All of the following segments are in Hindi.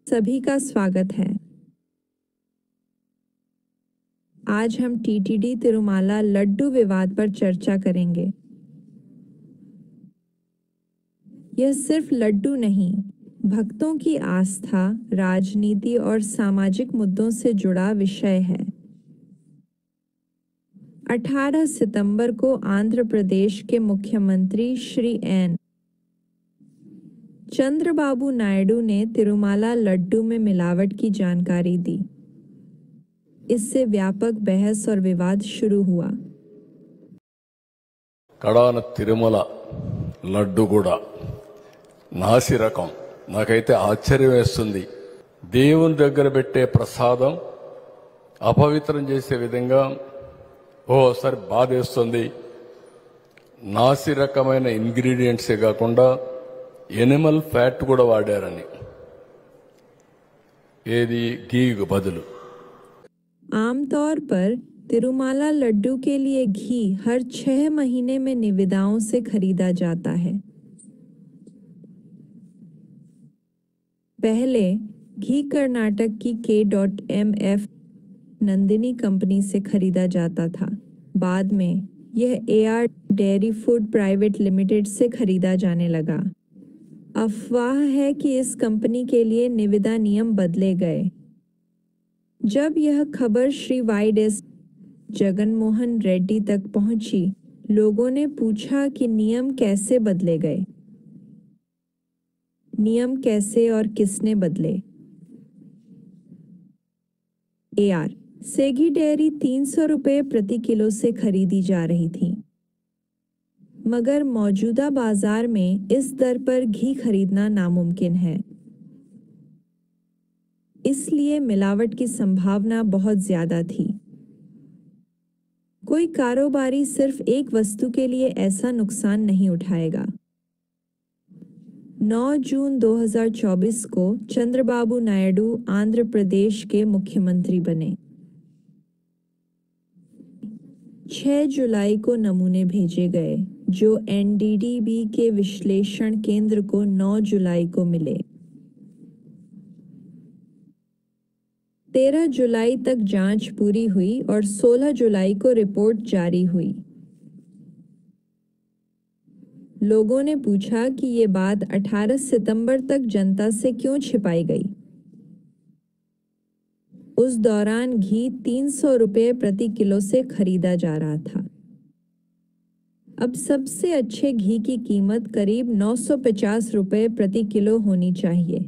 सभी का स्वागत है। आज हम टीटीडी तिरुमाला लड्डू विवाद पर चर्चा करेंगे। यह सिर्फ लड्डू नहीं, भक्तों की आस्था, राजनीति और सामाजिक मुद्दों से जुड़ा विषय है। 18 सितंबर को आंध्र प्रदेश के मुख्यमंत्री श्री एन चंद्रबाबू नायडू ने तिरुमाला लड्डू में मिलावट की जानकारी दी। इससे व्यापक बहस और विवाद शुरू हुआ। కడాన తిరుమల లడ్డు కూడా నాసి రకం నాకైతే ఆశ్చర్యం వేస్తుంది. దేవుని దగ్గర పెట్టే ప్రసాదం అపవిత్రం చేసే విధంగా ఓసారి బాధేస్తుంది. నాసి రకమైన ఇంగ్రీడియంట్సే కాకుండా ఎనిమల్ ఫ్యాట్ కూడా వాడారని, ఏది घी బదులు. आमतौर पर तिरुमाला लड्डू के लिए घी हर 6 महीने में निविदाओं से खरीदा जाता है। पहले घी कर्नाटक की K.MF नंदिनी कंपनी से खरीदा जाता था। बाद में यह AR dairy food private limited से खरीदा जाने लगा। अफवाह है कि इस कंपनी के लिए निविदा नियम बदले गए। जब यह खबर श्री YS जगनमोहन रेड्डी तक पहुंची, लोगों ने पूछा कि नियम कैसे बदले गए। नियम कैसे और किसने बदले? AR सेगी डेयरी 300 रुपये प्रति किलो से खरीदी जा रही थी, मगर मौजूदा बाजार में इस दर पर घी खरीदना नामुमकिन है। इसलिए मिलावट की संभावना बहुत ज्यादा थी। कोई कारोबारी सिर्फ एक वस्तु के लिए ऐसा नुकसान नहीं उठाएगा। 9 जून 2024 को चंद्रबाबू नायडू आंध्र प्रदेश के मुख्यमंत्री बने। 6 जुलाई को नमूने भेजे गए, जो NDDB के विश्लेषण केंद्र को 9 जुलाई को मिले। 13 जुलाई तक जांच पूरी हुई और 16 जुलाई को रिपोर्ट जारी हुई। लोगों ने पूछा कि ये बात 18 सितंबर तक जनता से क्यों छिपाई गई। उस दौरान घी 300 रुपये प्रति किलो से खरीदा जा रहा था। अब सबसे अच्छे घी की कीमत करीब 950 रुपये प्रति किलो होनी चाहिए।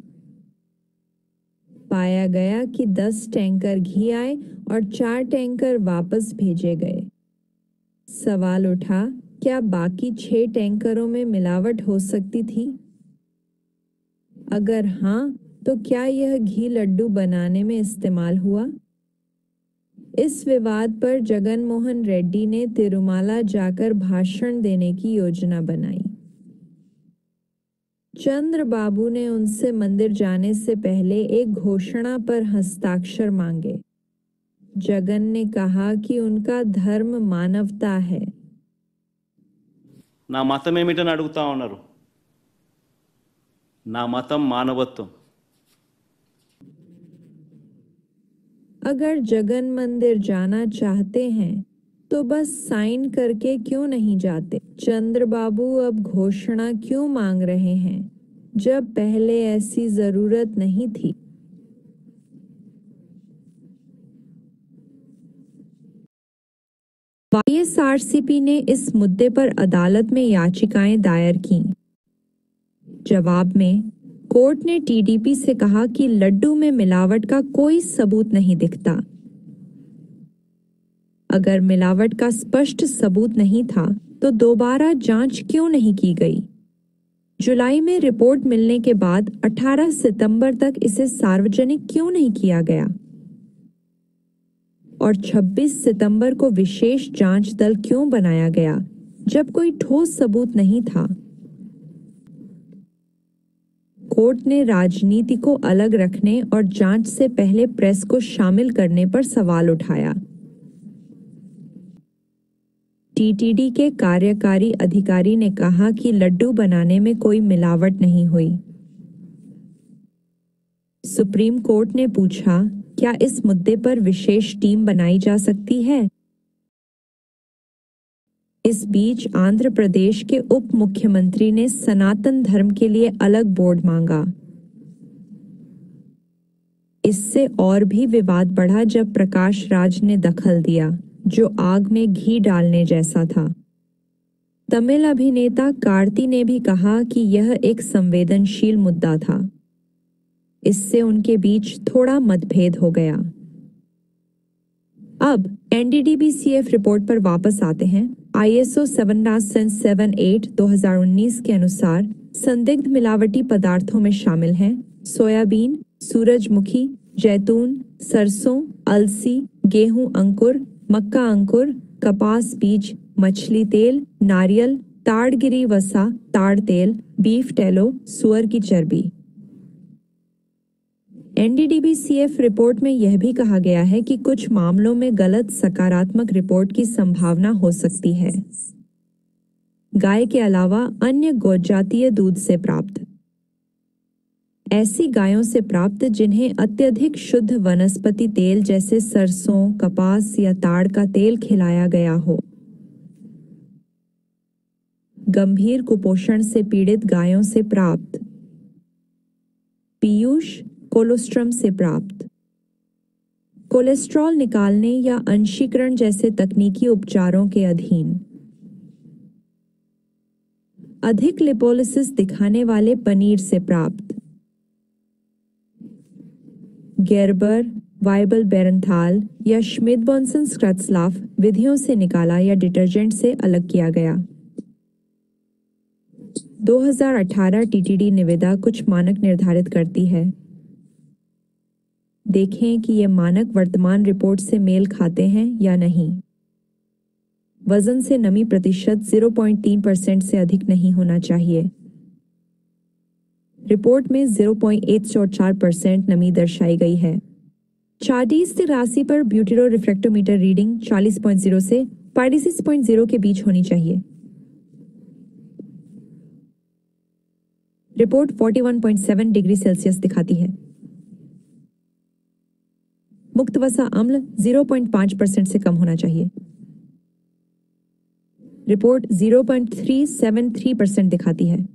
पाया गया कि 10 टैंकर घी आए और 4 टैंकर वापस भेजे गए। सवाल उठा, क्या बाकी 6 टैंकरों में मिलावट हो सकती थी? अगर हाँ, तो क्या यह घी लड्डू बनाने में इस्तेमाल हुआ? इस विवाद पर जगनमोहन रेड्डी ने तिरुमाला जाकर भाषण देने की योजना बनाई। चंद्रबाबू ने उनसे मंदिर जाने से पहले एक घोषणा पर हस्ताक्षर मांगे। जगन ने कहा कि उनका धर्म मानवता है। నా మతం ఏమిటని అడుగుతా ఉన్నారు. నా మతం మానవత్వం. अगर जगन मंदिर जाना चाहते हैं तो बस साइन करके क्यों नहीं जाते? चंद्रबाबू अब घोषणा क्यों मांग रहे हैं, जब पहले ऐसी जरूरत नहीं थी? YSRCP ने इस मुद्दे पर अदालत में याचिकाएं दायर की। जवाब में कोर्ट ने TDP से कहा कि लड्डू में मिलावट का कोई सबूत नहीं दिखता। अगर मिलावट का स्पष्ट सबूत नहीं था तो दोबारा जांच क्यों नहीं की गई? जुलाई में रिपोर्ट मिलने के बाद 18 सितंबर तक इसे सार्वजनिक क्यों नहीं किया गया? और 26 सितंबर को विशेष जांच दल क्यों बनाया गया, जब कोई ठोस सबूत नहीं था? कोर्ट ने राजनीति को अलग रखने और जांच से पहले प्रेस को शामिल करने पर सवाल उठाया। टीटीडी के कार्यकारी अधिकारी ने कहा कि लड्डू बनाने में कोई मिलावट नहीं हुई। सुप्रीम कोर्ट ने पूछा, क्या इस मुद्दे पर विशेष टीम बनाई जा सकती है? इस बीच आंध्र प्रदेश के उप मुख्यमंत्री ने सनातन धर्म के लिए अलग बोर्ड मांगा। इससे और भी विवाद बढ़ा जब प्रकाश राज ने दखल दिया, जो आग में घी डालने जैसा था। तमिल अभिनेता कार्ति ने भी कहा कि यह एक संवेदनशील मुद्दा था। इससे उनके बीच थोड़ा मतभेद हो गया। अब एनडीडीबी-सीएफ रिपोर्ट पर वापस आते हैं। ISO 778 2019 के अनुसार संदिग्ध मिलावटी पदार्थों में शामिल हैं सोयाबीन, सूरजमुखी, जैतून, सरसों, अलसी, गेहूं अंकुर, मक्का अंकुर, कपास बीज, मछली तेल, नारियल, ताड़गिरी वसा, ताड़ तेल, बीफ टेलो, सुअर की चर्बी। एनडीडीबी-सीएफ रिपोर्ट में यह भी कहा गया है कि कुछ मामलों में गलत सकारात्मक रिपोर्ट की संभावना हो सकती है। गाय के अलावा अन्य गोजातीय दूध से प्राप्त। ऐसी गायों से प्राप्त जिन्हें अत्यधिक शुद्ध वनस्पति तेल जैसे सरसों, कपास या ताड़ का तेल खिलाया गया हो। गंभीर कुपोषण से पीड़ित गायों से प्राप्त। पीयूष, कोलोस्ट्रम से प्राप्त। कोलेस्ट्रॉल निकालने या अंशीकरण जैसे तकनीकी उपचारों के अधीन। अधिक लिपोलिसिस दिखाने वाले पनीर से प्राप्त। गेर्बर, वाइबल बेरनथाल या श्मिट-बोन्सन-स्क्रट्सलाफ विधियों से निकाला या डिटर्जेंट से अलग किया गया। 2018 टीटीडी निविदा कुछ मानक निर्धारित करती है। देखें कि ये मानक वर्तमान रिपोर्ट से मेल खाते हैं या नहीं। वजन से नमी प्रतिशत 0.3% से अधिक नहीं होना चाहिए। रिपोर्ट में 0.144% नमी दर्शाई गई है। चार्टीज की राशि पर ब्यूटेरो रिफ्रैक्टोमीटर रीडिंग 40.0 से 46.0 के बीच होनी चाहिए। रिपोर्ट 41.7 डिग्री सेल्सियस दिखाती है। मुक्त वसा अम्ल 0.5% से कम होना चाहिए। रिपोर्ट 0.373% दिखाती है।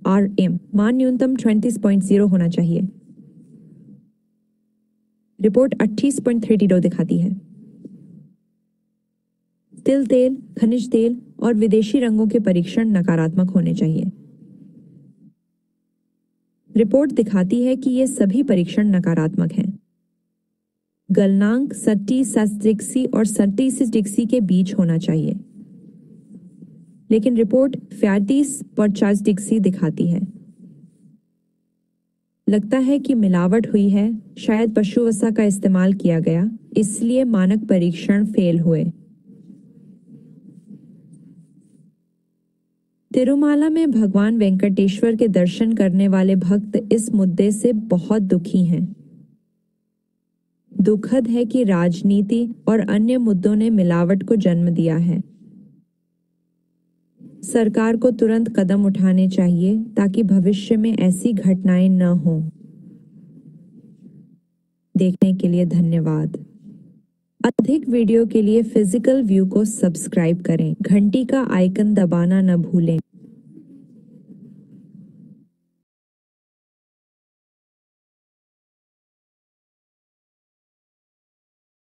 RM मान न्यूनतम 20.0 होना चाहिए। रिपोर्ट 28.32 दिखाती है। तिल तेल, खनिज तेल और विदेशी रंगों के परीक्षण नकारात्मक होने चाहिए। रिपोर्ट दिखाती है कि ये सभी परीक्षण नकारात्मक हैं। गलनांक 30 और 30 के बीच होना चाहिए, लेकिन रिपोर्ट 40 दिखाती है। लगता है कि मिलावट हुई है, शायद पशु वसा का इस्तेमाल किया गया, इसलिए मानक परीक्षण फेल हुए। तिरुमाला में भगवान वेंकटेश्वर के दर्शन करने वाले भक्त इस मुद्दे से बहुत दुखी हैं। दुखद है कि राजनीति और अन्य मुद्दों ने मिलावट को जन्म दिया है। सरकार को तुरंत कदम उठाने चाहिए ताकि भविष्य में ऐसी घटनाएं न हों। देखने के लिए धन्यवाद। अधिक वीडियो के लिए फिजिकल व्यू को सब्सक्राइब करें। घंटी का आइकन दबाना न भूलें।